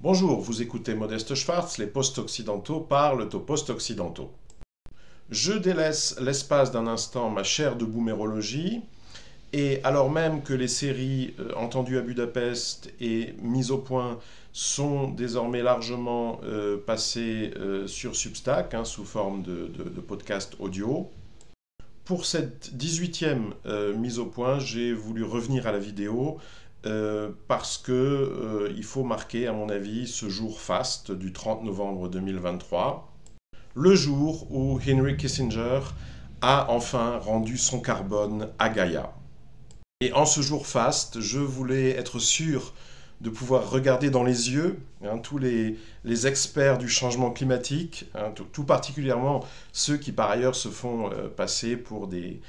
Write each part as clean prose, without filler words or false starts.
Bonjour, vous écoutez Modeste Schwartz, les post-occidentaux parlent aux post-occidentaux. Je délaisse l'espace d'un instant ma chaire de boomérologie, et alors même que les séries Entendu à Budapest et Mises au point sont désormais largement passées sur Substack, sous forme de podcast audio, pour cette 18e mise au point, j'ai voulu revenir à la vidéo parce que il faut marquer, à mon avis, ce jour faste du 30 novembre 2023, le jour où Henry Kissinger a enfin rendu son carbone à Gaïa. Et en ce jour faste, je voulais être sûr de pouvoir regarder dans les yeux tous les experts du changement climatique, tout particulièrement ceux qui par ailleurs se font passer pour des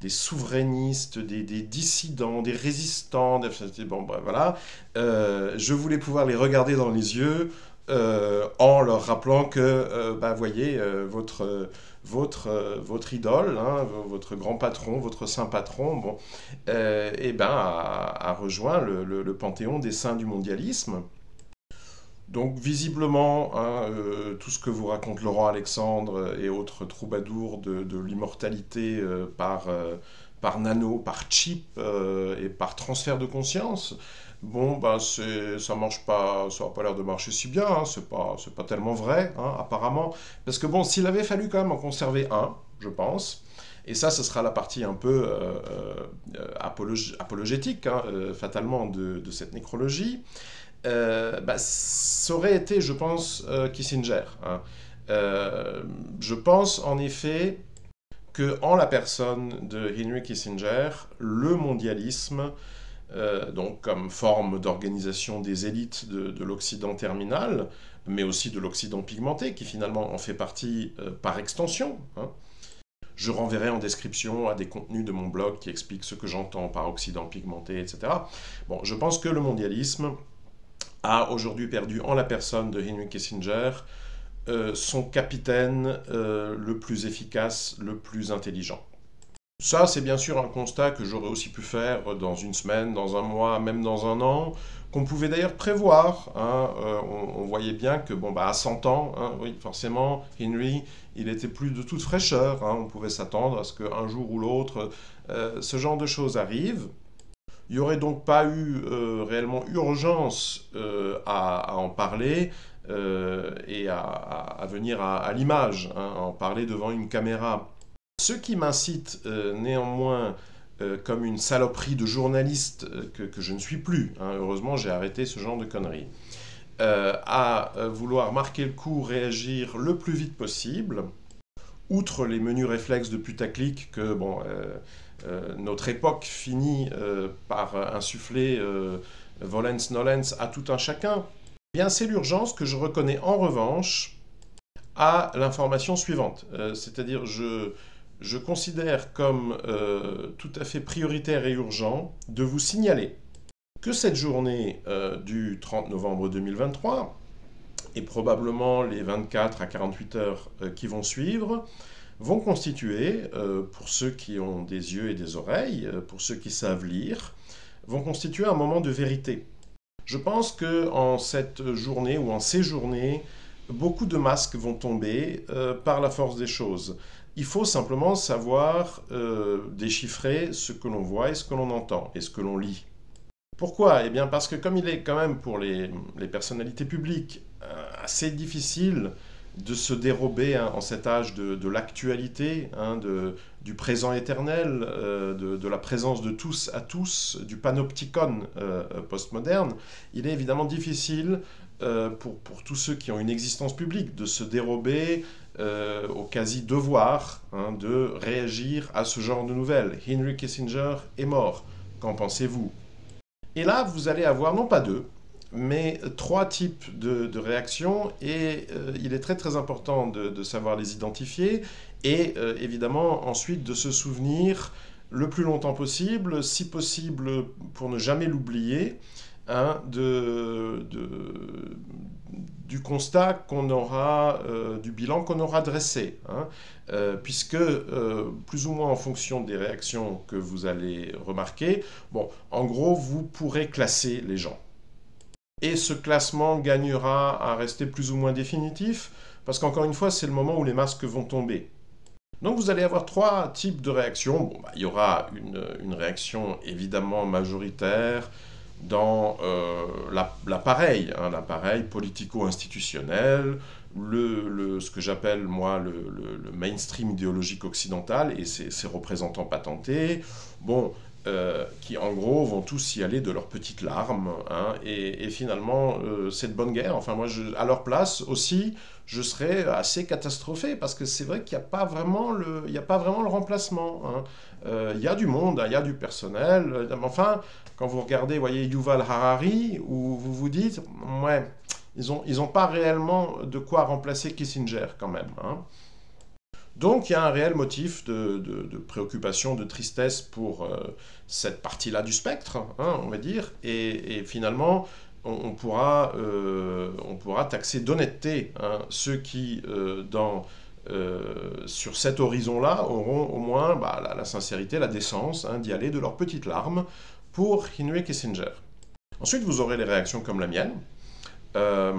souverainistes, des dissidents, des résistants, bon, bref, voilà. Je voulais pouvoir les regarder dans les yeux en leur rappelant que, voyez, votre idole, votre grand patron, votre saint patron, bon, a rejoint le panthéon des saints du mondialisme. Donc visiblement, tout ce que vous raconte Laurent Alexandre et autres troubadours de l'immortalité par nano, par chip et par transfert de conscience, bon, ça marche pas, ça n'a pas l'air de marcher si bien, c'est pas tellement vrai, apparemment. Parce que bon, s'il avait fallu quand même en conserver un, je pense, et ça, ce sera la partie un peu apologétique, fatalement, de cette nécrologie, ça aurait été, je pense, Kissinger. Je pense en effet que, en la personne de Henry Kissinger, le mondialisme, donc comme forme d'organisation des élites de l'Occident terminal, mais aussi de l'Occident pigmenté, qui finalement en fait partie par extension. Je renverrai en description à des contenus de mon blog qui expliquent ce que j'entends par Occident pigmenté, etc. Bon, je pense que le mondialisme a aujourd'hui perdu en la personne de Henry Kissinger son capitaine le plus efficace, le plus intelligent. Ça, c'est bien sûr un constat que j'aurais aussi pu faire dans une semaine, dans un mois, même dans un an, qu'on pouvait d'ailleurs prévoir. On voyait bien que, à 100 ans, oui, forcément, Henry, il était plus de toute fraîcheur. On pouvait s'attendre à ce qu'un jour ou l'autre, ce genre de choses arrive. Il n'y aurait donc pas eu réellement urgence à en parler et à venir à l'image, à en parler devant une caméra. Ce qui m'incite néanmoins, comme une saloperie de journaliste que je ne suis plus, heureusement j'ai arrêté ce genre de conneries, à vouloir marquer le coup, réagir le plus vite possible, outre les menus réflexes de putaclic que notre époque finit par insuffler volens nolens à tout un chacun, eh bien c'est l'urgence que je reconnais en revanche à l'information suivante. C'est-à-dire je considère comme tout à fait prioritaire et urgent de vous signaler que cette journée du 30 novembre 2023, et probablement les 24 à 48 heures qui vont suivre, vont constituer, pour ceux qui ont des yeux et des oreilles, pour ceux qui savent lire, vont constituer un moment de vérité. Je pense qu'en cette journée ou en ces journées, beaucoup de masques vont tomber par la force des choses. Il faut simplement savoir déchiffrer ce que l'on voit et ce que l'on entend et ce que l'on lit. Pourquoi ? Eh bien parce que comme il est quand même pour les personnalités publiques assez difficile de se dérober en cet âge de l'actualité, du présent éternel, de la présence de tous à tous, du panopticon postmoderne, il est évidemment difficile pour tous ceux qui ont une existence publique de se dérober au quasi-devoir de réagir à ce genre de nouvelles. Henry Kissinger est mort. Qu'en pensez-vous ? Et là, vous allez avoir non pas deux, mais trois types de réactions, et il est très très important de savoir les identifier, et évidemment ensuite de se souvenir le plus longtemps possible, si possible pour ne jamais l'oublier, du constat qu'on aura, du bilan qu'on aura dressé, puisque plus ou moins en fonction des réactions que vous allez remarquer, en gros vous pourrez classer les gens. Et ce classement gagnera à rester plus ou moins définitif, parce qu'encore une fois, c'est le moment où les masques vont tomber. Donc vous allez avoir trois types de réactions. Bon, il y aura une réaction évidemment majoritaire dans l'appareil, hein, l'appareil politico-institutionnel, ce que j'appelle moi le mainstream idéologique occidental et ses représentants patentés. Bon, qui en gros vont tous y aller de leurs petites larmes, hein, et finalement c'est de bonne guerre. Enfin moi, à leur place aussi, je serais assez catastrophé parce que c'est vrai qu'il n'y a pas vraiment il y a pas vraiment le remplacement, hein. Il y a du monde, hein, il y a du personnel, enfin quand vous regardez, voyez Yuval Harari, où vous vous dites, ouais, ils ont pas réellement de quoi remplacer Kissinger quand même, hein. Donc il y a un réel motif de préoccupation, de tristesse pour cette partie-là du spectre, hein, on va dire, et finalement on pourra taxer d'honnêteté, hein, ceux qui, sur cet horizon-là, auront au moins la sincérité, la décence, hein, d'y aller de leurs petites larmes pour Henry Kissinger. Ensuite, vous aurez les réactions comme la mienne, euh,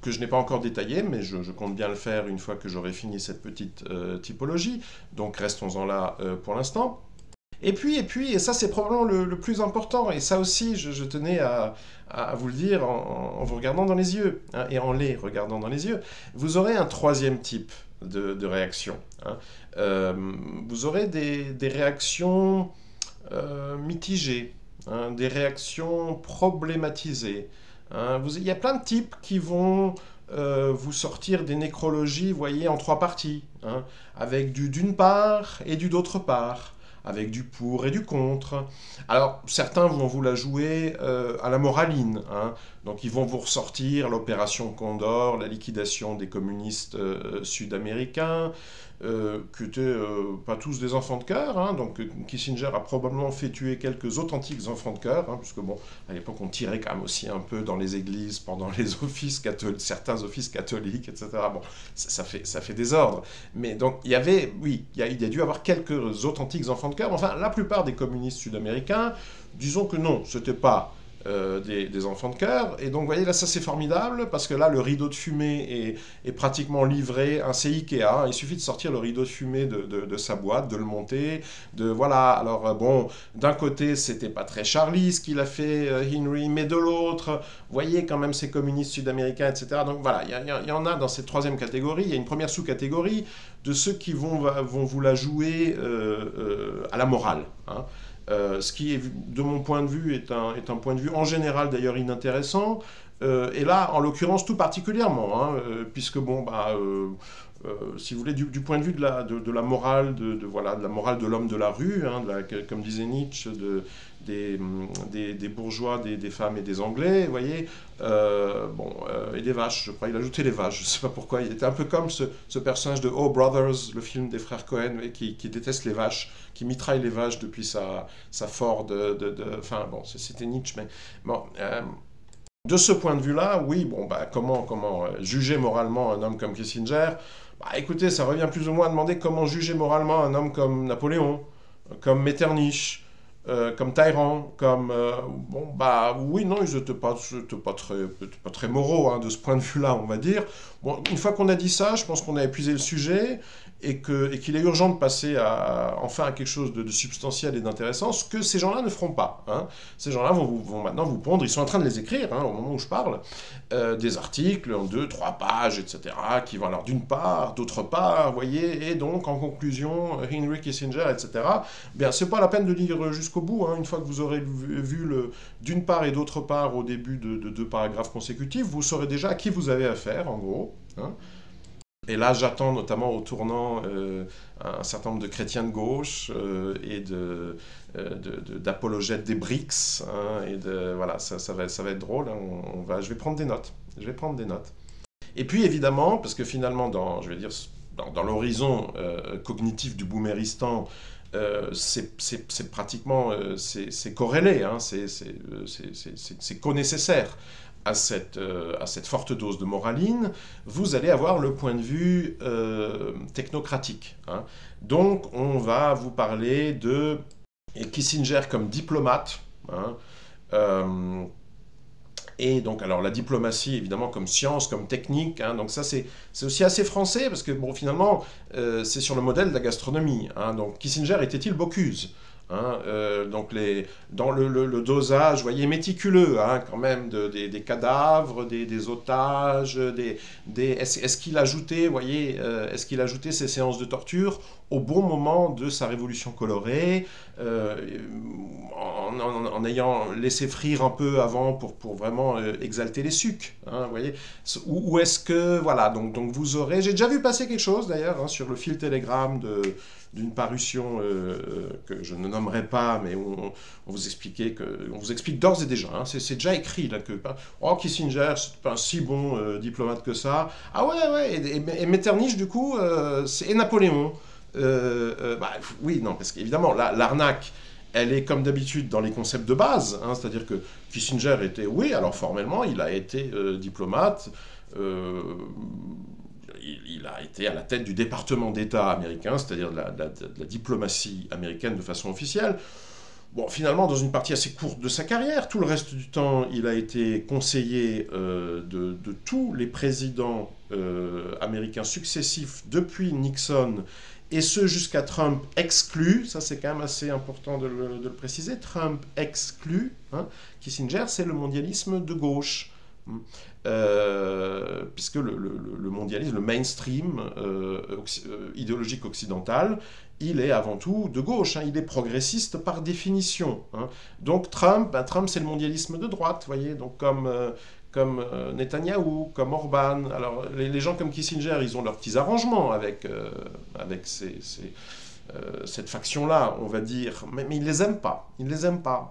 que je n'ai pas encore détaillé, mais je compte bien le faire une fois que j'aurai fini cette petite typologie. Donc restons-en là pour l'instant. Et puis, et ça c'est probablement le plus important, et ça aussi je tenais à vous le dire en vous regardant dans les yeux, hein, et en les regardant dans les yeux, vous aurez un troisième type de réaction, hein. Vous aurez des réactions mitigées, hein, des réactions problématisées, hein. Il y a plein de types qui vont vous sortir des nécrologies, vous voyez, en trois parties, hein, avec du d'une part et du d'autre part, avec du pour et du contre. Alors, certains vont vous la jouer à la moraline, hein. Donc, ils vont vous ressortir l'opération Condor, la liquidation des communistes sud-américains, qui étaient pas tous des enfants de cœur, hein. Donc, Kissinger a probablement fait tuer quelques authentiques enfants de cœur, hein, puisque, bon, à l'époque, on tirait quand même aussi un peu dans les églises, pendant les offices catholiques, certains offices catholiques, etc. Bon, ça fait désordre. Mais donc, il y avait, oui, il y a dû avoir quelques authentiques enfants de cœur. Enfin, la plupart des communistes sud-américains, disons que non, c'était pas des enfants de cœur. Et donc, vous voyez, là, ça c'est formidable, parce que là, le rideau de fumée est pratiquement livré. C'est Ikea, hein. Il suffit de sortir le rideau de fumée de sa boîte, de le monter, voilà. Alors, bon, d'un côté, c'était pas très Charlie ce qu'il a fait, Henry, mais de l'autre, vous voyez quand même ces communistes sud-américains, etc. Donc voilà, il y en a dans cette troisième catégorie. Il y a une première sous-catégorie de ceux qui vont vous la jouer à la morale, hein. Ce qui, est, de mon point de vue, est un point de vue en général d'ailleurs inintéressant, et là, en l'occurrence, tout particulièrement, hein, puisque, bon, si vous voulez, du point de vue de la morale, voilà, de la morale de l'homme de la rue, hein, comme disait Nietzsche, des bourgeois, des femmes et des Anglais, vous voyez, et des vaches, je crois, il ajoutait les vaches, je ne sais pas pourquoi, il était un peu comme ce personnage de Oh Brothers, le film des frères Cohen, qui déteste les vaches, qui mitraille les vaches depuis sa Ford, enfin bon, c'était Nietzsche, mais bon... de ce point de vue-là, oui, bon, comment juger moralement un homme comme Kissinger? Écoutez, ça revient plus ou moins à demander comment juger moralement un homme comme Napoléon, comme Metternich, comme Talleyrand, comme... oui, non, ils n'étaient pas très moraux, hein, de ce point de vue-là, on va dire. Bon, une fois qu'on a dit ça, je pense qu'on a épuisé le sujet, et qu'il est urgent de passer enfin à quelque chose de substantiel et d'intéressant, ce que ces gens-là ne feront pas, hein. Ces gens-là vont maintenant vous pondre, ils sont en train de les écrire, hein, au moment où je parle, des articles en 2-3 pages, etc., qui vont alors d'une part, d'autre part, vous voyez, et donc en conclusion, Henry Kissinger, etc. Bien, c'est pas la peine de lire jusqu'au bout, hein. Une fois que vous aurez vu d'une part et d'autre part au début de 2 paragraphes consécutifs, vous saurez déjà à qui vous avez affaire, en gros, hein. Et là, j'attends notamment au tournant un certain nombre de chrétiens de gauche et d'apologètes des BRICS, hein, voilà, ça va être drôle, hein, je vais prendre des notes. Et puis évidemment, parce que finalement, dans l'horizon cognitif du booméristan, c'est pratiquement c'est corrélé, hein, c'est co-nécessaire à cette forte dose de moraline, vous allez avoir le point de vue technocratique, hein. Donc, on va vous parler de Kissinger comme diplomate, hein, Et donc, alors la diplomatie, évidemment, comme science, comme technique, hein, donc ça c'est aussi assez français, parce que bon, finalement, c'est sur le modèle de la gastronomie. Hein, donc Kissinger était-il Bocuse? Hein, donc dans le dosage, vous voyez, méticuleux, hein, quand même, des cadavres, des otages, est-ce qu'il ajoutait, vous voyez, est-ce qu'il ajoutait ces séances de torture au bon moment de sa révolution colorée, en ayant laissé frire un peu avant pour vraiment exalter les sucs, hein, vous voyez, ou est-ce que, voilà, donc vous aurez, j'ai déjà vu passer quelque chose d'ailleurs, hein, sur le fil Telegram d'une parution que je ne nommerai pas, mais on vous expliquait on vous explique d'ores et déjà, hein, c'est déjà écrit là que oh, Kissinger c'est pas un si bon diplomate que ça. Ah ouais, et Metternich du coup et Napoléon. Bah, oui, non, parce qu'évidemment l'arnaque elle est comme d'habitude dans les concepts de base, hein, c'est-à-dire que Kissinger était, oui, alors formellement il a été diplomate. Il a été à la tête du département d'État américain, c'est-à-dire de la diplomatie américaine de façon officielle. Bon, finalement, dans une partie assez courte de sa carrière, tout le reste du temps, il a été conseiller de tous les présidents américains successifs depuis Nixon, et ce jusqu'à Trump exclu. Ça, c'est quand même assez important de le préciser. Trump exclu. Hein. Kissinger, c'est le mondialisme de gauche. Puisque le mondialisme, le mainstream idéologique occidental, il est avant tout de gauche, hein, il est progressiste par définition. Hein. Donc Trump c'est le mondialisme de droite, vous voyez, donc comme Netanyahou, comme Orban. Alors les gens comme Kissinger, ils ont leurs petits arrangements avec cette faction-là, on va dire, mais ils les aiment pas, vous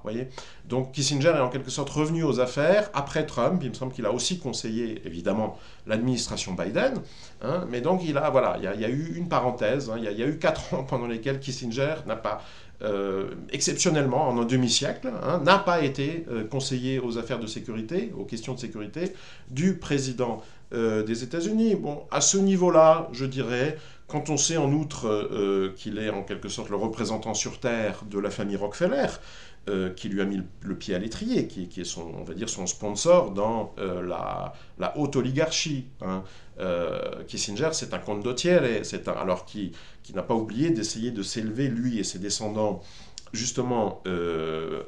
voyez. Donc Kissinger est en quelque sorte revenu aux affaires après Trump. Il me semble qu'il a aussi conseillé, évidemment, l'administration Biden, hein, mais donc il y a eu une parenthèse, hein, il y a eu 4 ans pendant lesquels Kissinger n'a pas, exceptionnellement, en un demi-siècle, hein, n'a pas été conseiller aux affaires de sécurité, aux questions de sécurité, du président des États-Unis. Bon, à ce niveau-là, je dirais, quand on sait en outre qu'il est en quelque sorte le représentant sur Terre de la famille Rockefeller, qui lui a mis le pied à l'étrier, qui est son, on va dire, son sponsor dans la haute oligarchie. Hein. Kissinger, c'est un condottiere, alors qui n'a pas oublié d'essayer de s'élever, lui et ses descendants, justement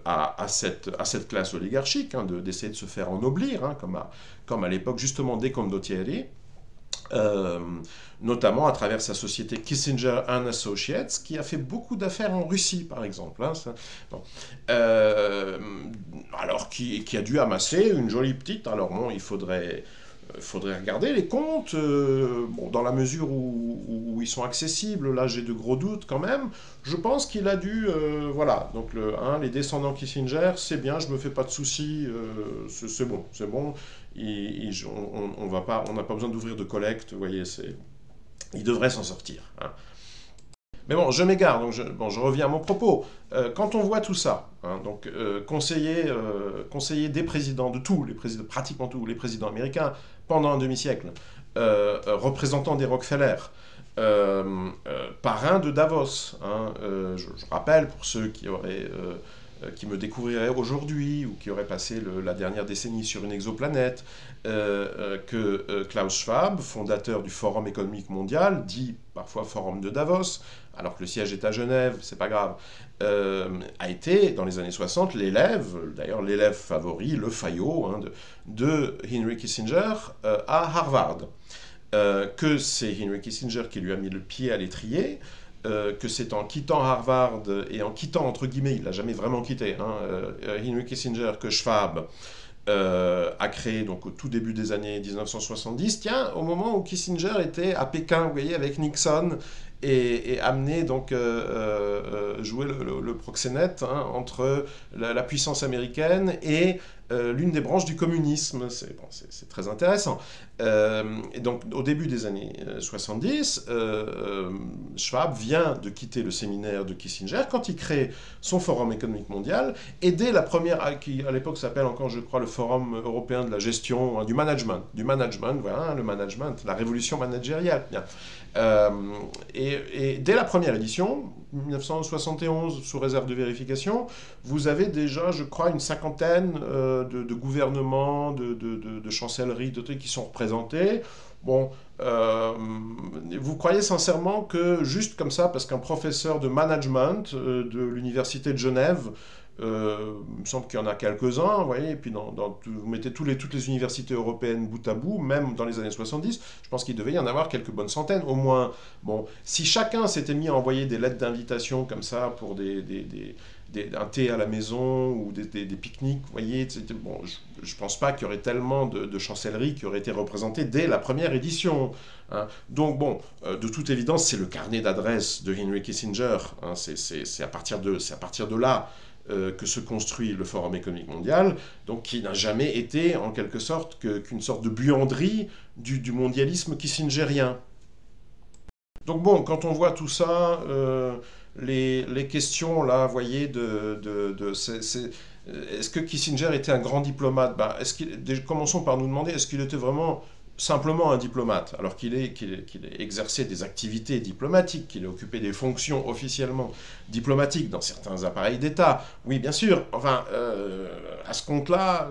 à cette classe oligarchique, hein, d'essayer de se faire ennoblir, hein, comme à l'époque justement des condottieri. Notamment à travers sa société Kissinger and Associates, qui a fait beaucoup d'affaires en Russie, par exemple. Hein, bon. Alors, qui a dû amasser une jolie petite... Alors, bon, il faudrait regarder les comptes, bon, dans la mesure où ils sont accessibles. Là, j'ai de gros doutes quand même. Je pense qu'il a dû... voilà, donc les descendants Kissinger, c'est bien, je me fais pas de soucis, c'est bon, c'est bon. On n'a pas besoin d'ouvrir de collecte, vous voyez, il devrait s'en sortir. Hein. Mais bon, je m'égare, donc je reviens à mon propos. Quand on voit tout ça, hein, donc conseiller des présidents, de tous les présidents, pratiquement tous les présidents américains, pendant un demi-siècle, représentant des Rockefeller, parrain de Davos, hein, je rappelle pour ceux qui me découvriraient aujourd'hui ou qui auraient passé la dernière décennie sur une exoplanète, que Klaus Schwab, fondateur du Forum économique mondial, dit parfois Forum de Davos, alors que le siège est à Genève, c'est pas grave, a été, dans les années 60, d'ailleurs l'élève favori, le faillot, hein, de Henry Kissinger à Harvard. Que c'est Henry Kissinger qui lui a mis le pied à l'étrier, que c'est en quittant Harvard et en quittant, entre guillemets, il l'a jamais vraiment quitté, hein, Henry Kissinger, que Schwab a créé donc au tout début des années 1970, tiens, au moment où Kissinger était à Pékin, vous voyez, avec Nixon, et amené donc jouer le proxénète, hein, entre la puissance américaine et l'une des branches du communisme. C'est très intéressant. Et donc, au début des années 70, Schwab vient de quitter le séminaire de Kissinger quand il crée son Forum économique mondial, et dès la première, qui à l'époque s'appelle encore, je crois, le Forum européen de la gestion, hein, du management, voilà, le management, la révolution managériale. Bien. Et dès la première édition, 1971, sous réserve de vérification, vous avez déjà, je crois, une cinquantaine de gouvernements, de chancelleries, de trucs qui sont représentés. Bon, vous croyez sincèrement que juste comme ça, parce qu'un professeur de management de l'université de Genève, il me semble qu'il y en a quelques-uns, vous voyez, et puis vous mettez toutes les universités européennes bout à bout, même dans les années 70, je pense qu'il devait y en avoir quelques bonnes centaines, au moins. Bon, si chacun s'était mis à envoyer des lettres d'invitation comme ça pour un thé à la maison ou des pique-niques, vous voyez, bon, je ne pense pas qu'il y aurait tellement de chancelleries qui auraient été représentées dès la première édition. Hein. Donc bon, de toute évidence, c'est le carnet d'adresses de Henry Kissinger. Hein, c'est à partir de là que se construit le Forum économique mondial, donc qui n'a jamais été en quelque sorte qu'une sorte de buanderie du mondialisme kissingerien. Donc bon, quand on voit tout ça, les questions là, vous voyez, est-ce que Kissinger était un grand diplomate? Commençons par nous demander, est-ce qu'il était vraiment simplement un diplomate, alors qu'il ait exercé des activités diplomatiques, qu'il ait occupé des fonctions officiellement diplomatiques dans certains appareils d'État? Oui, bien sûr. Enfin, à ce compte-là,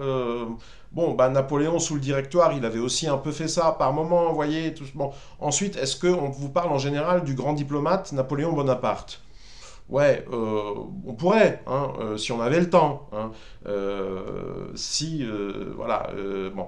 bon, Napoléon sous le Directoire, il avait aussi un peu fait ça par moment, vous voyez. Bon. Ensuite, est-ce qu'on vous parle en général du grand diplomate Napoléon Bonaparte? Ouais, on pourrait, hein, si on avait le temps. Hein, voilà, bon,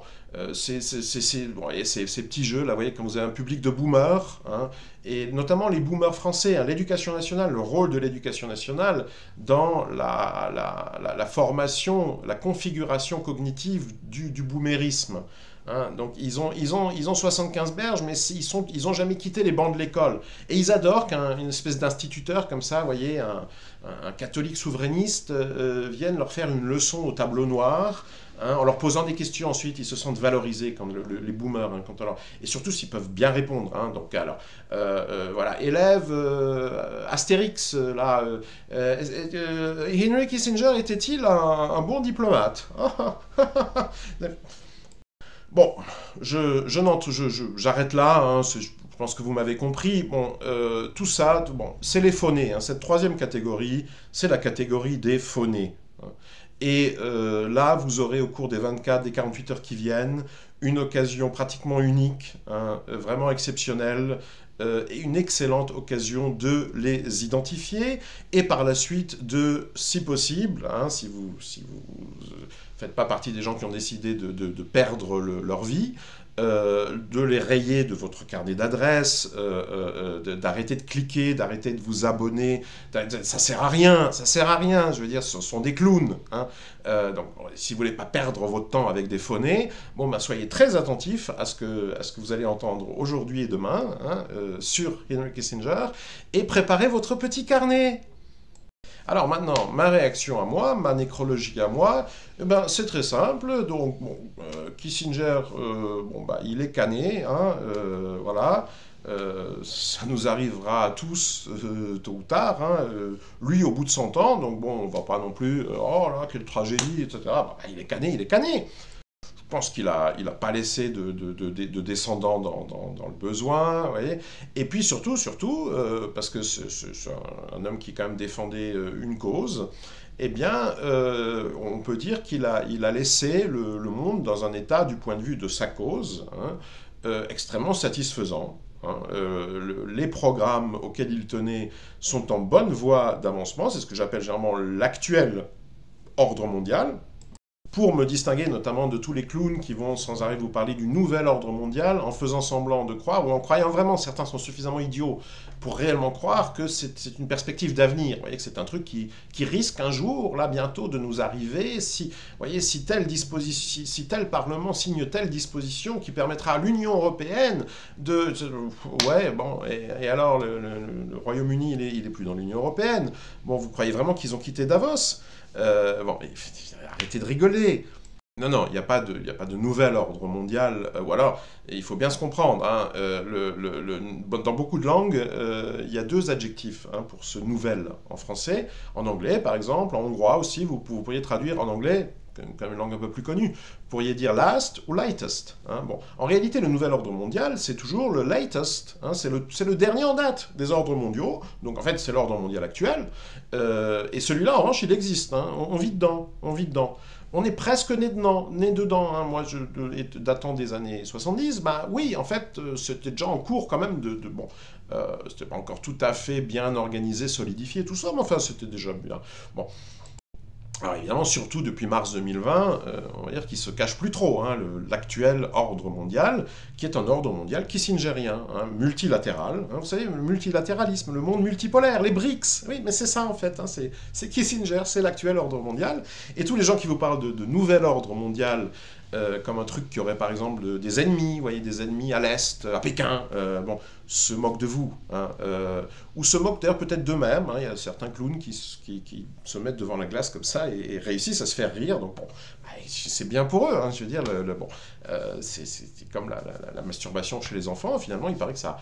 bon, et ces petits jeux, là, vous voyez, quand vous avez un public de boomers, hein, et notamment les boomers français, hein, l'éducation nationale, le rôle de l'éducation nationale dans la formation, la configuration cognitive du boomérisme. Hein, donc ils ont 75 berges, mais ils ont jamais quitté les bancs de l'école. Et ils adorent qu'une espèce d'instituteur comme ça, vous voyez, un catholique souverainiste, vienne leur faire une leçon au tableau noir, hein, en leur posant des questions. Ensuite, ils se sentent valorisés, quand les boomers. Hein, et surtout, s'ils peuvent bien répondre. Hein, donc, alors, voilà, élève Astérix, là. Henry Kissinger était-il un bon diplomate? Bon, j'arrête là, hein, je pense que vous m'avez compris. Bon, tout ça, bon, c'est les phonés. Hein. Cette troisième catégorie, c'est la catégorie des phonés. Hein. Et là, vous aurez au cours des 24, des 48 heures qui viennent, une occasion pratiquement unique, hein, vraiment exceptionnelle, et une excellente occasion de les identifier, et par la suite de, si possible, hein, si vous faites pas partie des gens qui ont décidé de perdre leur vie, de les rayer de votre carnet d'adresses, d'arrêter de cliquer, d'arrêter de vous abonner. Ça sert à rien, je veux dire, ce sont des clowns. Hein. Donc, si vous voulez pas perdre votre temps avec des phonés, bon, soyez très attentifs à ce que vous allez entendre aujourd'hui et demain, hein, sur Henry Kissinger, et préparez votre petit carnet. Alors maintenant, ma réaction à moi, ma nécrologie à moi, c'est très simple. Donc, bon, Kissinger, il est cané, hein, voilà. Ça nous arrivera à tous tôt ou tard, hein, lui au bout de 100 ans, donc bon, on va pas non plus, oh là, quelle tragédie, etc. Il est cané, il est cané. Je pense qu'il a pas laissé de descendants dans le besoin, vous voyez. Et puis surtout, parce que c'est un homme qui quand même défendait une cause, eh bien, on peut dire qu'il a laissé le monde dans un état, du point de vue de sa cause, hein, extrêmement satisfaisant. Hein. Les programmes auxquels il tenait sont en bonne voie d'avancement, c'est ce que j'appelle généralement l'actuel ordre mondial. Pour me distinguer notamment de tous les clowns qui vont sans arrêt vous parler du nouvel ordre mondial en faisant semblant de croire, ou en croyant vraiment, certains sont suffisamment idiots pour réellement croire que c'est une perspective d'avenir. Vous voyez que c'est un truc qui risque un jour, là bientôt, de nous arriver si tel Parlement signe telle disposition qui permettra à l'Union européenne de... Ouais, bon, et alors le Royaume-Uni, il est plus dans l'Union européenne. Bon, vous croyez vraiment qu'ils ont quitté Davos? Bon, mais arrêtez de rigoler. Non, il n'y a pas de nouvel ordre mondial. Ou alors, il faut bien se comprendre. Hein, dans beaucoup de langues, il y a deux adjectifs, hein, pour ce nouvel en français. En anglais, par exemple, en hongrois aussi, vous pourriez traduire en anglais, quand même une langue un peu plus connue, vous pourriez dire last ou latest. Hein, bon. En réalité, le nouvel ordre mondial, c'est toujours le latest. Hein, c'est le dernier en date des ordres mondiaux. Donc en fait, c'est l'ordre mondial actuel. Et celui-là, en revanche, il existe. Hein, on vit dedans. on est presque né dedans. Hein. Moi, datant des années 70, bah oui, en fait, c'était déjà en cours quand même bon, c'était pas encore tout à fait bien organisé, solidifié, tout ça, mais enfin, c'était déjà bien. Bon. Alors évidemment, surtout depuis mars 2020, on va dire qu'il se cache plus trop, hein, l'actuel ordre mondial, qui est un ordre mondial kissingerien, hein, multilatéral. Hein, vous savez, le multilatéralisme, le monde multipolaire, les BRICS. Oui, mais c'est ça en fait, hein, c'est Kissinger, c'est l'actuel ordre mondial. Et tous les gens qui vous parlent de nouvel ordre mondial, comme un truc qui aurait par exemple des ennemis, vous voyez, des ennemis à l'Est, à Pékin, bon, se moquent de vous. Hein, ou se moquent d'ailleurs peut-être d'eux-mêmes. Hein, il y a certains clowns qui se mettent devant la glace comme ça et réussissent à se faire rire. Donc bon, c'est bien pour eux. Hein, je veux dire, bon, c'est comme la masturbation chez les enfants. Finalement, il paraît que ça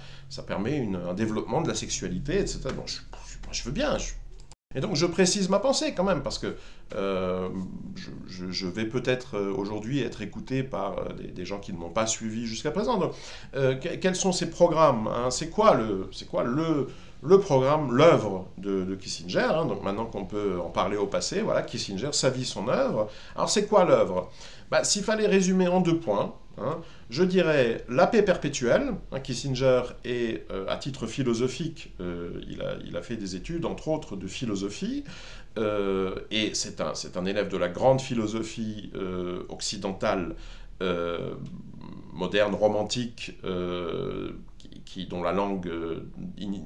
permet un développement de la sexualité, etc. Bon, je veux bien. Et donc je précise ma pensée quand même, parce que je vais peut-être aujourd'hui être écouté par des gens qui ne m'ont pas suivi jusqu'à présent. Donc, quels sont ces programmes, hein? C'est quoi le programme, l'œuvre de Kissinger, hein? Donc maintenant qu'on peut en parler au passé, voilà, Kissinger, sa vie, son œuvre. Alors c'est quoi l'œuvre? Bah, s'il fallait résumer en 2 points, hein, je dirais la paix perpétuelle. Hein, Kissinger est, à titre philosophique, il a fait des études, entre autres, de philosophie, et c'est un élève de la grande philosophie occidentale, moderne, romantique, dont la langue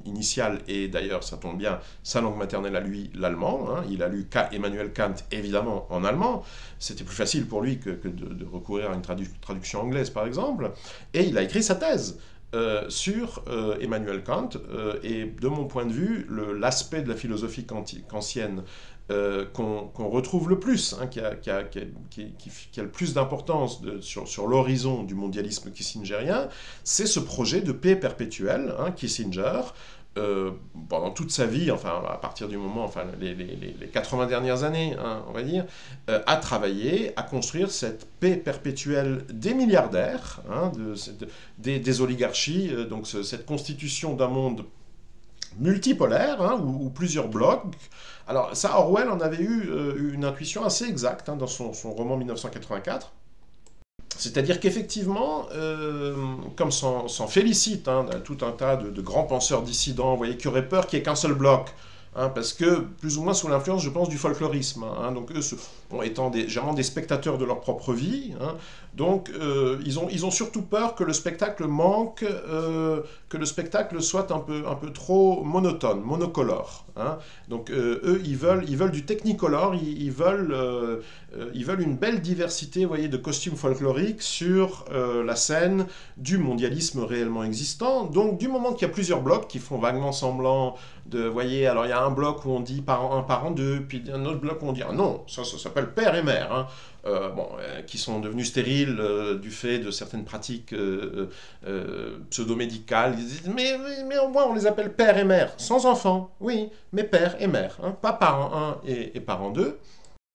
initiale est d'ailleurs, ça tombe bien, sa langue maternelle à lui, l'allemand. Hein. Il a lu Emmanuel Kant, évidemment, en allemand. C'était plus facile pour lui que de recourir à une traduction anglaise, par exemple. Et il a écrit sa thèse sur Emmanuel Kant. Et de mon point de vue, l'aspect de la philosophie kantienne qu'on retrouve le plus, hein, qui a le plus d'importance sur l'horizon du mondialisme kissingerien, c'est ce projet de paix perpétuelle. Hein, Kissinger, pendant toute sa vie, enfin à partir du moment, enfin les 80 dernières années, hein, on va dire, a travaillé à construire cette paix perpétuelle des milliardaires, hein, des oligarchies, donc cette constitution d'un monde multipolaire, hein, ou plusieurs blocs. Alors ça, Orwell en avait eu une intuition assez exacte, hein, dans son roman 1984. C'est-à-dire qu'effectivement, comme s'en félicite, hein, tout un tas de grands penseurs dissidents, vous voyez, qui auraient peur qu'il n'y ait qu'un seul bloc, hein, parce que, plus ou moins sous l'influence, je pense, du folklorisme. Hein, donc eux, étant généralement des spectateurs de leur propre vie, hein, donc ils ont surtout peur que le spectacle manque, que le spectacle soit un peu trop monotone, monocolore. Hein. Donc eux, ils veulent du technicolor, ils veulent une belle diversité, vous voyez, de costumes folkloriques sur la scène du mondialisme réellement existant. Donc du moment qu'il y a plusieurs blocs qui font vaguement semblant de, vous voyez, alors il y a un bloc où on dit parent 1, parent 2, puis un autre bloc où on dit, ah non, ça s'appelle père et mère, hein. Qui sont devenus stériles du fait de certaines pratiques pseudo-médicales. Ils disent, mais au moins on les appelle père et mère, sans enfants, oui, mais père et mère, hein, pas parent 1 et parent 2.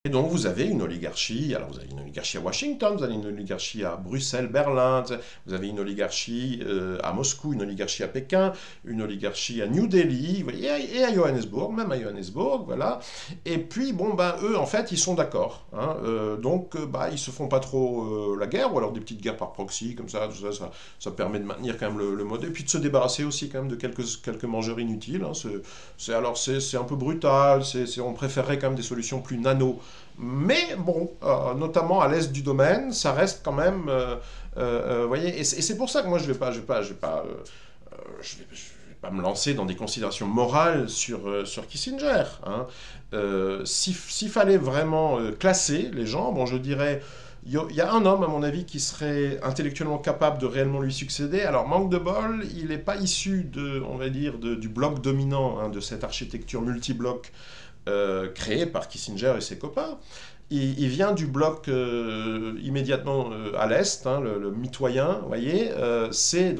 Et donc vous avez une oligarchie, alors vous avez une oligarchie à Washington, vous avez une oligarchie à Bruxelles, Berlin, vous avez une oligarchie à Moscou, une oligarchie à Pékin, une oligarchie à New Delhi, et à Johannesburg, même à Johannesburg, voilà. Et puis, bon, ben, eux, en fait, ils sont d'accord. Hein, donc, ils se font pas trop la guerre, ou alors des petites guerres par proxy, comme ça, ça permet de maintenir quand même le modèle, et puis de se débarrasser aussi quand même de quelques mangeurs inutiles. Hein, c'est un peu brutal, on préférerait quand même des solutions plus nano. Mais bon, notamment à l'est du domaine, ça reste quand même, voyez, et c'est pour ça que moi je vais pas me lancer dans des considérations morales sur Kissinger. Hein. S'il fallait vraiment classer les gens, bon, je dirais, il y a un homme, à mon avis, qui serait intellectuellement capable de réellement lui succéder. Alors, manque de bol, il n'est pas issu on va dire, du bloc dominant, hein, de cette architecture multi-bloc créé par Kissinger et ses copains. Il vient du bloc immédiatement à l'est, hein, le mitoyen, vous voyez, c'est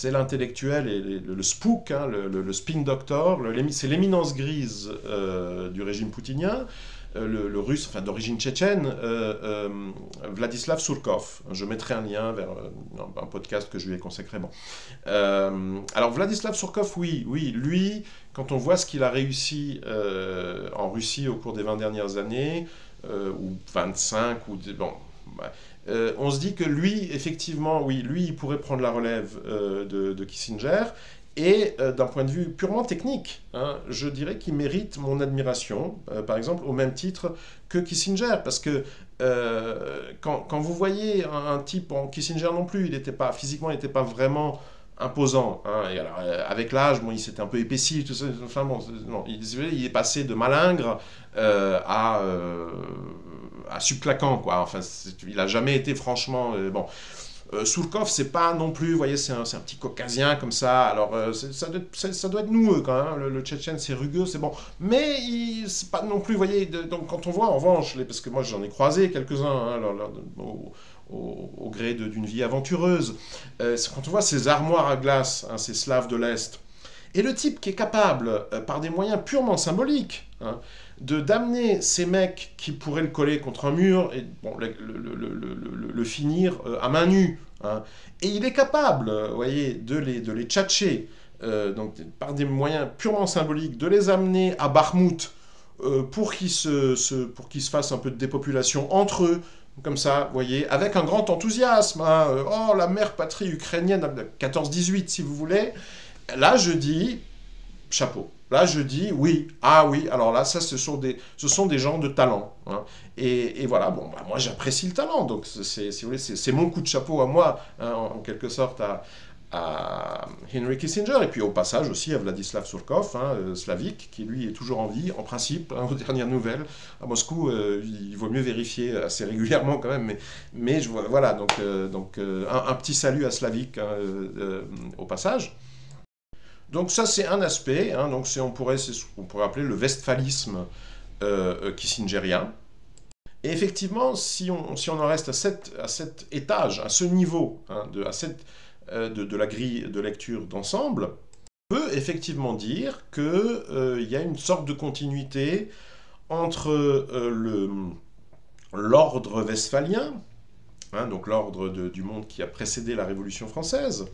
l'intellectuel et le spook, hein, le spin doctor, c'est l'éminence grise du régime poutinien, le russe, enfin d'origine tchétchène, Vladislav Surkov. Je mettrai un lien vers un podcast que je lui ai consacré. Bon. Alors Vladislav Surkov, oui, lui, quand on voit ce qu'il a réussi en Russie au cours des 20 dernières années, ou 25, ou bon. On se dit que lui, effectivement, oui, lui, il pourrait prendre la relève de Kissinger. Et d'un point de vue purement technique, hein, je dirais qu'il mérite mon admiration, par exemple, au même titre que Kissinger. Parce que quand vous voyez un type, Kissinger non plus, physiquement, il n'était pas vraiment imposant. Hein, et alors, avec l'âge, bon, il s'était un peu épaissi, tout ça. Enfin, bon, non, il est passé de malingre à subclaquant, quoi. Enfin, il n'a jamais été franchement... bon. Soulkov, c'est pas non plus, vous voyez, c'est un petit caucasien comme ça. Alors, ça doit être noueux quand même. Hein. Le Tchétchène, c'est rugueux, c'est bon. Mais c'est pas non plus, vous voyez, donc quand on voit en revanche, parce que moi j'en ai croisé quelques-uns hein, au gré d'une vie aventureuse, quand on voit ces armoires à glace, hein, ces Slaves de l'Est, et le type qui est capable, par des moyens purement symboliques, hein, d'amener ces mecs qui pourraient le coller contre un mur et bon, le finir à main nue. Hein. Et il est capable, vous voyez, de les tchatcher, donc par des moyens purement symboliques, de les amener à Bakhmout pour qu'ils se fassent un peu de dépopulation entre eux, comme ça, vous voyez, avec un grand enthousiasme. Hein, oh, la mère patrie ukrainienne, 14-18 si vous voulez. Là, je dis, chapeau. Là, je dis oui. Ah oui, alors là, ça, ce sont des gens de talent. Hein. Et voilà, bon, bah, moi, j'apprécie le talent. Donc, si vous voulez, c'est mon coup de chapeau à moi, hein, en quelque sorte, à Henry Kissinger. Et puis, au passage, aussi, à Vladislav Surkov, hein, Slavik, qui, lui, est toujours en vie, en principe, hein, aux dernières nouvelles. À Moscou, il vaut mieux vérifier assez régulièrement, quand même. Mais voilà, donc un petit salut à Slavik, hein, au passage. Donc ça, c'est un aspect, hein, donc c'est ce qu'on pourrait appeler le westphalisme kissingerien. Et effectivement, si on en reste à cet étage, à ce niveau, hein, de la grille de lecture d'ensemble, on peut effectivement dire qu'il y a une sorte de continuité entre l'ordre westphalien, hein, donc l'ordre du monde qui a précédé la Révolution française,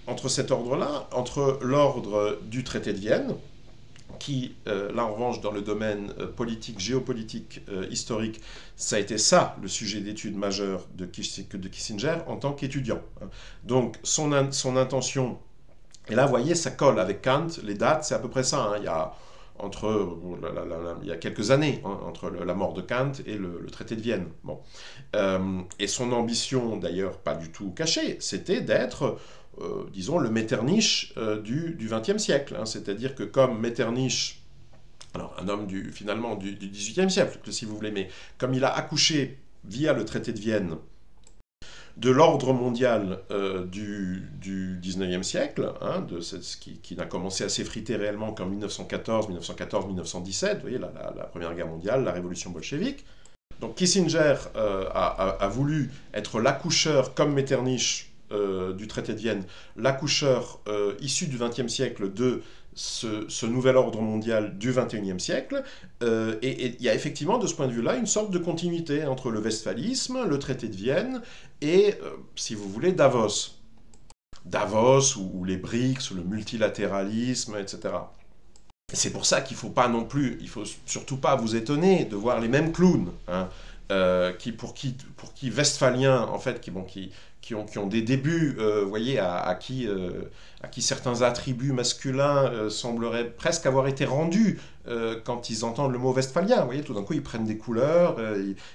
entre cet ordre-là, entre l'ordre du traité de Vienne, qui, là en revanche, dans le domaine politique, géopolitique, historique, ça a été ça le sujet d'étude majeur de Kissinger en tant qu'étudiant. Donc son intention, et là vous voyez, ça colle avec Kant, les dates, c'est à peu près ça, hein, il y a quelques années, hein, entre la mort de Kant et le traité de Vienne. Bon. Et son ambition, d'ailleurs pas du tout cachée, c'était d'être... disons, le Metternich du XXe siècle. Hein. C'est-à-dire que comme Metternich, alors un homme finalement du XVIIIe siècle, si vous voulez, mais comme il a accouché via le traité de Vienne de l'ordre mondial du XIXe siècle, hein, qui n'a commencé à s'effriter réellement qu'en 1914-1917, vous voyez, la Première Guerre mondiale, la révolution bolchevique. Donc Kissinger a voulu être l'accoucheur, comme Metternich, du traité de Vienne, l'accoucheur issu du XXe siècle de ce nouvel ordre mondial du XXIe siècle, et il y a effectivement de ce point de vue-là une sorte de continuité entre le westphalisme, le traité de Vienne et, si vous voulez, Davos. Davos ou les BRICS, ou le multilatéralisme, etc. Et c'est pour ça qu'il faut surtout pas vous étonner de voir les mêmes clowns, hein, pour qui westphaliens, en fait, qui ont des débuts, vous voyez, à qui certains attributs masculins sembleraient presque avoir été rendus quand ils entendent le mot westphalien. Vous voyez, tout d'un coup, ils prennent des couleurs,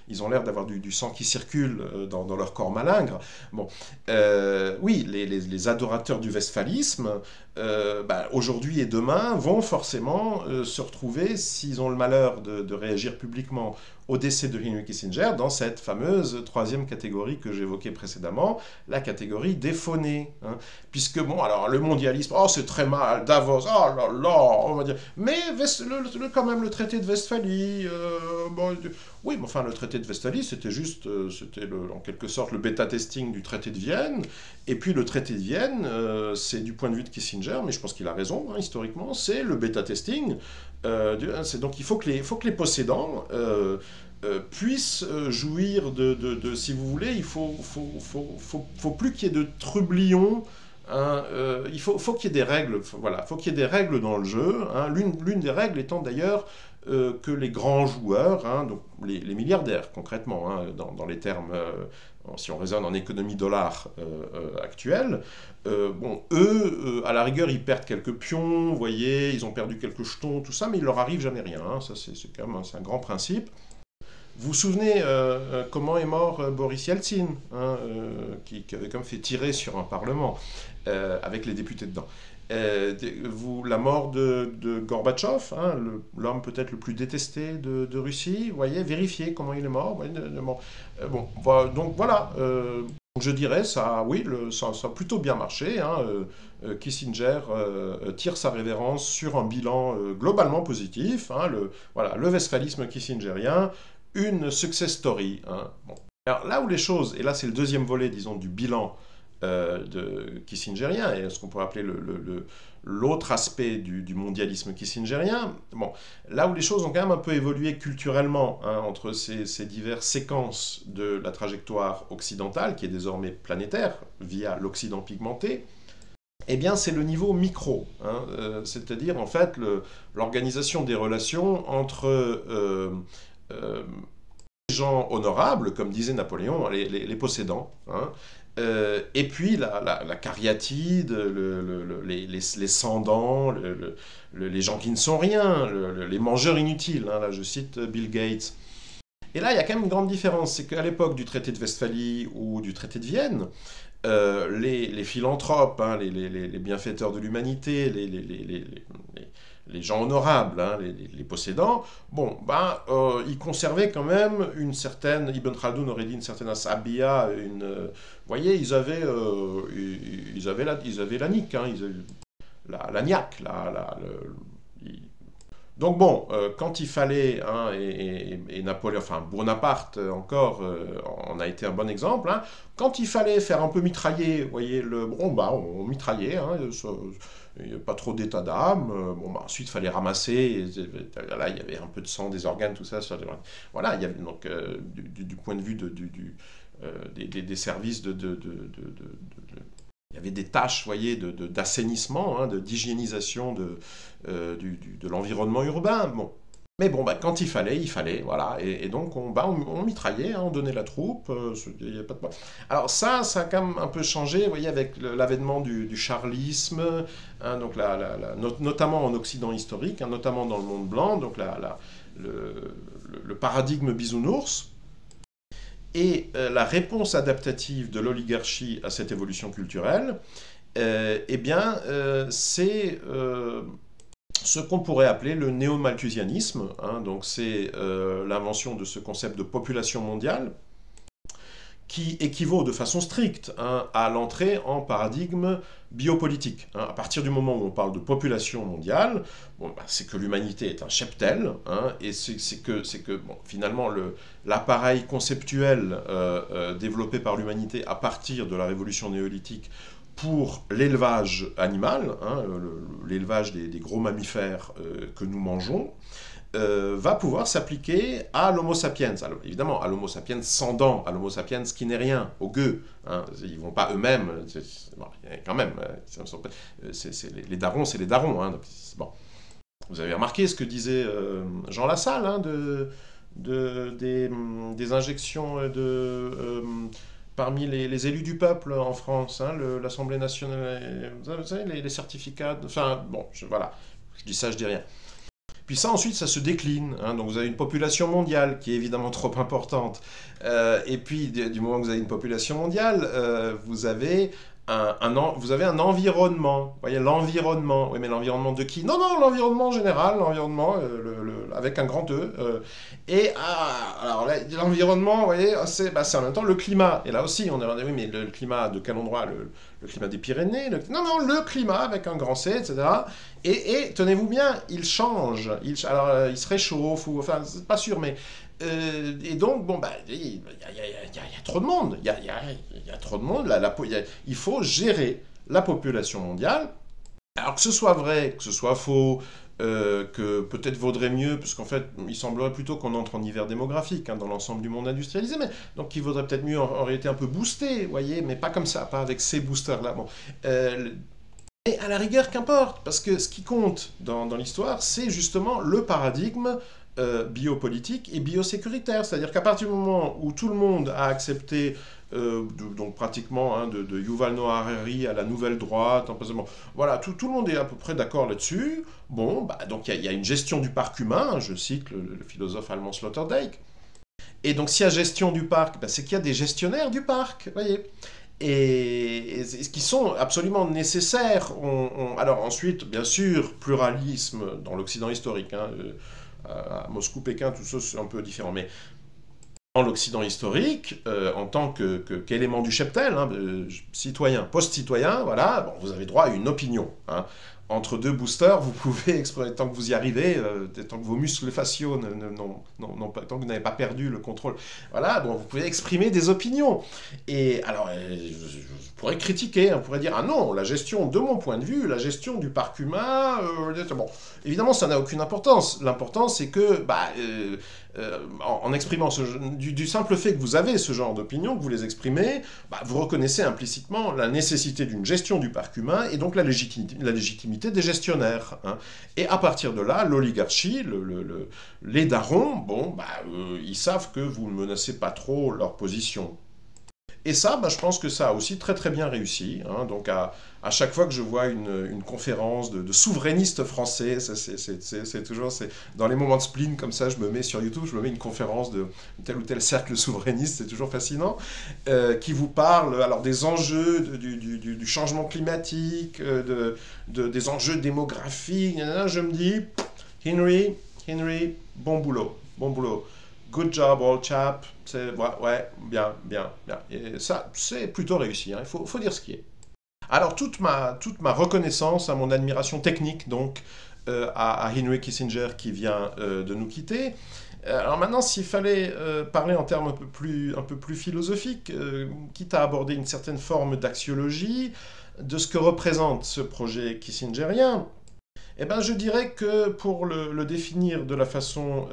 ils ont l'air d'avoir du sang qui circule dans leur corps malingre. Bon, oui, les adorateurs du westphalisme, aujourd'hui et demain, vont forcément se retrouver, s'ils ont le malheur de réagir publiquement au décès de Henry Kissinger, dans cette fameuse troisième catégorie que j'évoquais précédemment, la catégorie des faunés. Hein. Puisque, bon, alors, le mondialisme, oh, c'est très mal, Davos, oh là là, on va dire, mais quand même, le traité de Westphalie, oui, mais enfin, le traité de Westphalie, c'était juste, en quelque sorte, le bêta-testing du traité de Vienne, et puis le traité de Vienne, c'est du point de vue de Kissinger, mais je pense qu'il a raison, hein, historiquement, c'est le bêta-testing, donc il faut que les possédants puissent jouir si vous voulez, il faut plus qu'il y ait de trublions hein, faut qu'il y ait des règles, voilà, faut qu'il y ait des règles dans le jeu, hein. L'une des règles étant d'ailleurs que les grands joueurs, hein, donc les milliardaires concrètement, hein, dans les termes, si on raisonne en économie dollar actuelle, bon, eux, à la rigueur, ils perdent quelques pions, vous voyez, ils ont perdu quelques jetons, tout ça, mais il leur arrive jamais rien, hein, ça c'est quand même c'est un grand principe. Vous vous souvenez comment est mort Boris Yeltsin, hein, qui avait comme fait tirer sur un parlement avec les députés dedans. La mort de Gorbatchev, hein, l'homme peut-être le plus détesté de Russie, vous voyez, vérifiez comment il est mort. Voyez, bon, donc voilà, je dirais ça, oui, ça a plutôt bien marché. Hein, Kissinger tire sa révérence sur un bilan globalement positif, hein, voilà, le westphalisme kissingerien, une success story. Hein. Bon. Alors là où les choses, et là c'est le deuxième volet, disons, du bilan de kissingerien, et ce qu'on pourrait appeler l'autre aspect du mondialisme kissingerien, bon, là où les choses ont quand même un peu évolué culturellement, hein, entre ces diverses séquences de la trajectoire occidentale, qui est désormais planétaire, via l'Occident pigmenté, eh bien c'est le niveau micro, hein, c'est-à-dire en fait l'organisation des relations entre les gens honorables, comme disait Napoléon, les possédants, hein, et puis la cariatide, les sans-dents, les gens qui ne sont rien, les mangeurs inutiles, hein, là je cite Bill Gates. Et là il y a quand même une grande différence, c'est qu'à l'époque du traité de Westphalie ou du traité de Vienne, les philanthropes, hein, les bienfaiteurs de l'humanité, les gens honorables, hein, les possédants, bon, ben, ils conservaient quand même une certaine, Ibn Khaldoun aurait dit une certaine asabia, vous voyez, ils avaient la nique, hein, la niaque, donc bon, quand il fallait, hein, et Napoléon, enfin Bonaparte encore en a été un bon exemple, hein, quand il fallait faire un peu mitrailler, vous voyez, bon bah on mitraillait, hein, il n'y a pas trop d'état d'âme, bon bah ensuite il fallait ramasser, là il y avait un peu de sang, des organes, tout ça, voilà, il y avait donc du point de vue des services il y avait des tâches, voyez, d'assainissement, hein, d'hygiénisation de l'environnement urbain. Bon. Mais bon, bah, quand il fallait, voilà. Et donc, on mitraillait, hein, on donnait la troupe. Y a pas de... Alors ça a quand même un peu changé, vous voyez, avec l'avènement du charlisme, hein, donc notamment en Occident historique, hein, notamment dans le monde blanc, donc le paradigme bisounours. Et la réponse adaptative de l'oligarchie à cette évolution culturelle, eh bien, c'est ce qu'on pourrait appeler le néo-malthusianisme, hein, donc c'est l'invention de ce concept de population mondiale, qui équivaut de façon stricte, hein, à l'entrée en paradigme biopolitique. Hein. À partir du moment où on parle de population mondiale, bon, bah, c'est que l'humanité est un cheptel, hein, et c'est que bon, finalement l'appareil conceptuel développé par l'humanité à partir de la révolution néolithique pour l'élevage animal, hein, l'élevage des gros mammifères que nous mangeons, va pouvoir s'appliquer à l'homo sapiens. Alors, évidemment, à l'homo sapiens sans dents, à l'homo sapiens qui n'est rien, aux gueux. Hein. Ils ne vont pas eux-mêmes, bon, quand même, les darons, c'est les darons. Hein, donc, bon. Vous avez remarqué ce que disait Jean Lassalle, hein, des injections parmi les élus du peuple en France, hein, l'Assemblée nationale, vous savez, les certificats, enfin, bon, voilà, je dis ça, je dis rien. Puis ça, ensuite, ça se décline. Hein, donc vous avez une population mondiale qui est évidemment trop importante. Et puis, du moment que vous avez une population mondiale, vous avez vous avez un environnement. Vous voyez, l'environnement. Oui, mais l'environnement de qui? Non, l'environnement général, l'environnement avec un grand E. Alors l'environnement, vous voyez, c'est en même temps le climat. Et là aussi, on a dit, oui, mais le climat de quel endroit? Le climat des Pyrénées? Non, le climat avec un grand C, etc. Et tenez-vous bien, il change. Alors, il se réchauffe, ou enfin, c'est pas sûr, mais... et donc, bon, bah, il y a trop de monde. Il y a trop de monde. Il faut gérer la population mondiale. Alors que ce soit vrai, que ce soit faux, que peut-être vaudrait mieux, parce qu'en fait, il semblerait plutôt qu'on entre en hiver démographique dans l'ensemble du monde industrialisé, mais donc il vaudrait peut-être mieux en réalité un peu booster, vous voyez, mais pas comme ça, pas avec ces boosters-là. Bon. Et à la rigueur, qu'importe, parce que ce qui compte dans l'histoire, c'est justement le paradigme biopolitique et biosécuritaire. C'est-à-dire qu'à partir du moment où tout le monde a accepté, donc pratiquement de Yuval Noah Harari à la nouvelle droite, en passant, voilà, tout le monde est à peu près d'accord là-dessus. Bon, bah, donc il y a une gestion du parc humain, je cite le philosophe allemand Sloterdijk. Et donc s'il y a gestion du parc, bah, c'est qu'il y a des gestionnaires du parc, vous voyez. Et qui sont absolument nécessaires. Alors ensuite, bien sûr, pluralisme dans l'Occident historique. À Moscou, Pékin, tout ça, c'est un peu différent. Mais dans l'Occident historique, en tant qu'élément du cheptel, citoyen, post-citoyen, voilà, bon, vous avez droit à une opinion. Entre deux boosters, vous pouvez exprimer, tant que vous y arrivez, tant que vos muscles faciaux, tant que vous n'avez pas perdu le contrôle, voilà, bon, vous pouvez exprimer des opinions. Et alors, je pourrais critiquer, on pourrait dire, ah non, la gestion, de mon point de vue, la gestion du parc humain, bon, évidemment, ça n'a aucune importance. L'important, c'est que, en exprimant du simple fait que vous avez ce genre d'opinion, que vous les exprimez, vous reconnaissez implicitement la nécessité d'une gestion du parc humain et donc la légitimité des gestionnaires. Et à partir de là, l'oligarchie, les darons, bon, ils savent que vous ne menacez pas trop leur position. Et ça, je pense que ça a aussi très très bien réussi. Donc à chaque fois que je vois une conférence de souverainistes français, c'est toujours dans les moments de spleen comme ça, je me mets sur YouTube, je me mets une conférence de tel ou tel cercle souverainiste, c'est toujours fascinant, qui vous parle alors des enjeux du changement climatique, des enjeux démographiques. Je me dis, Henry, bon boulot. Good job, old chap. Ouais, bien. Et ça, c'est plutôt réussi. Il faut dire ce qui est. Alors, toute ma reconnaissance, à mon admiration technique, donc, à Henry Kissinger qui vient de nous quitter. Alors maintenant, s'il fallait parler en termes un peu plus philosophiques, quitte à aborder une certaine forme d'axiologie, de ce que représente ce projet kissingerien, je dirais que pour le définir de la façon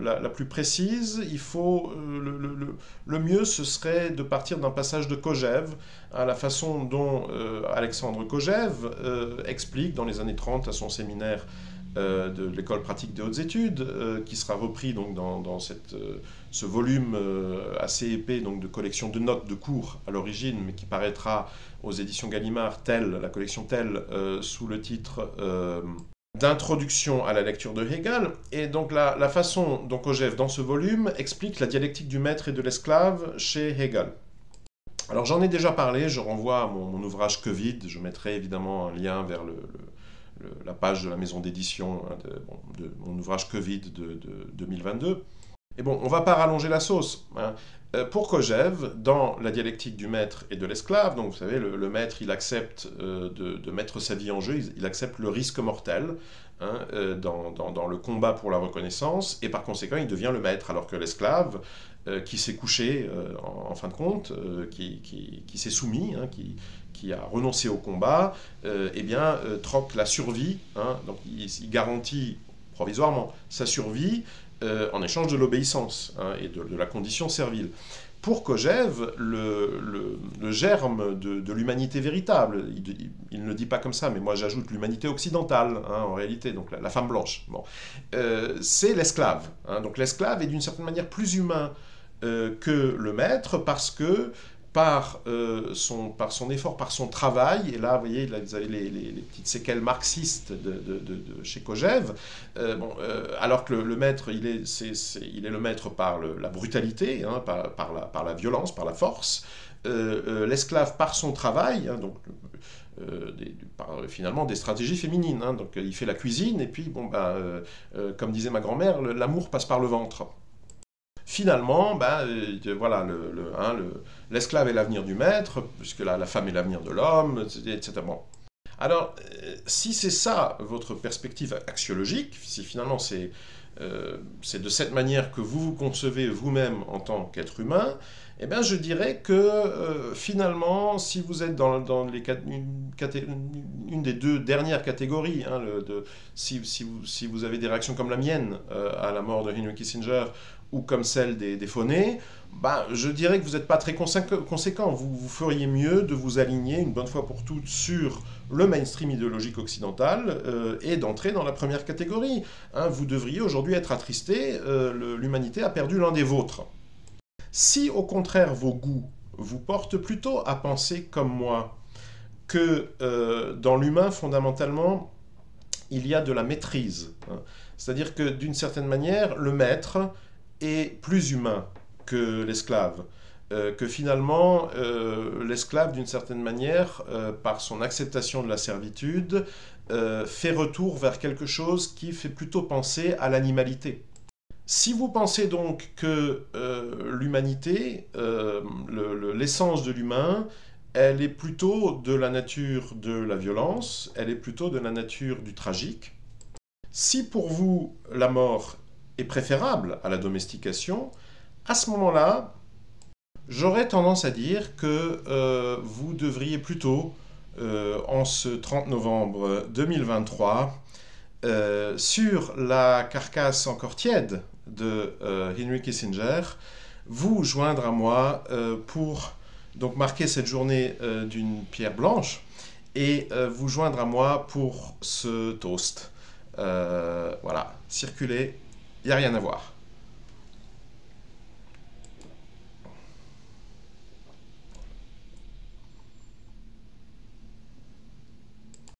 la plus précise, il faut le mieux, ce serait de partir d'un passage de Kojève, à la façon dont Alexandre Kojève explique dans les années 30 à son séminaire de l'école pratique des hautes études, qui sera repris donc dans ce volume assez épais donc, de collection de notes de cours à l'origine, mais qui paraîtra aux éditions Gallimard, la collection telle, sous le titre d'introduction à la lecture de Hegel. Et donc la façon dont Kojève, dans ce volume, explique la dialectique du maître et de l'esclave chez Hegel. Alors j'en ai déjà parlé, je renvoie à mon ouvrage Covid, je mettrai évidemment un lien vers la page de la maison d'édition de mon ouvrage Covid de 2022. Et bon, on ne va pas rallonger la sauce. Pour Kojève, dans la dialectique du maître et de l'esclave, donc vous savez, le maître, il accepte de mettre sa vie en jeu, il accepte le risque mortel dans le combat pour la reconnaissance, et par conséquent, il devient le maître, alors que l'esclave, qui s'est couché en fin de compte, qui s'est soumis, qui a renoncé au combat, troque la survie, donc il garantit provisoirement sa survie en échange de l'obéissance et de la condition servile. Pour Kojève, le germe de l'humanité véritable, il ne le dit pas comme ça, mais moi j'ajoute l'humanité occidentale, en réalité, donc la femme blanche, c'est l'esclave. Donc l'esclave est d'une certaine manière plus humain que le maître, parce que par son effort, par son travail, et là, vous voyez, là, vous avez les petites séquelles marxistes de chez Kojève, alors que le maître, il est le maître par la brutalité, par la violence, par la force, l'esclave par son travail, finalement des stratégies féminines, donc il fait la cuisine, et puis, comme disait ma grand-mère, l'amour passe par le ventre. Finalement, voilà, l'esclave est l'avenir du maître, puisque la femme est l'avenir de l'homme, etc. Bon. Alors, si c'est ça votre perspective axiologique, si finalement c'est de cette manière que vous vous concevez vous-même en tant qu'être humain, Eh bien, je dirais que finalement, si vous êtes dans une des deux dernières catégories, hein, si vous avez des réactions comme la mienne à la mort de Henry Kissinger ou comme celle des Fonet, bah, je dirais que vous n'êtes pas très conséquent. Vous feriez mieux de vous aligner une bonne fois pour toutes sur le mainstream idéologique occidental et d'entrer dans la première catégorie. Hein, vous devriez aujourd'hui être attristé, l'humanité a perdu l'un des vôtres. Si au contraire vos goûts vous portent plutôt à penser comme moi que dans l'humain fondamentalement il y a de la maîtrise, hein. C'est-à-dire que d'une certaine manière le maître est plus humain que l'esclave, que finalement l'esclave d'une certaine manière par son acceptation de la servitude fait retour vers quelque chose qui fait plutôt penser à l'animalité. Si vous pensez donc que l'humanité, l'essence de l'humain, elle est plutôt de la nature de la violence, elle est plutôt de la nature du tragique, si pour vous la mort est préférable à la domestication, à ce moment-là, j'aurais tendance à dire que vous devriez plutôt, en ce 30 novembre 2023, sur la carcasse encore tiède de Henry Kissinger, vous joindre à moi pour donc marquer cette journée d'une pierre blanche et vous joindre à moi pour ce toast. Voilà, circulez, il n'y a rien à voir.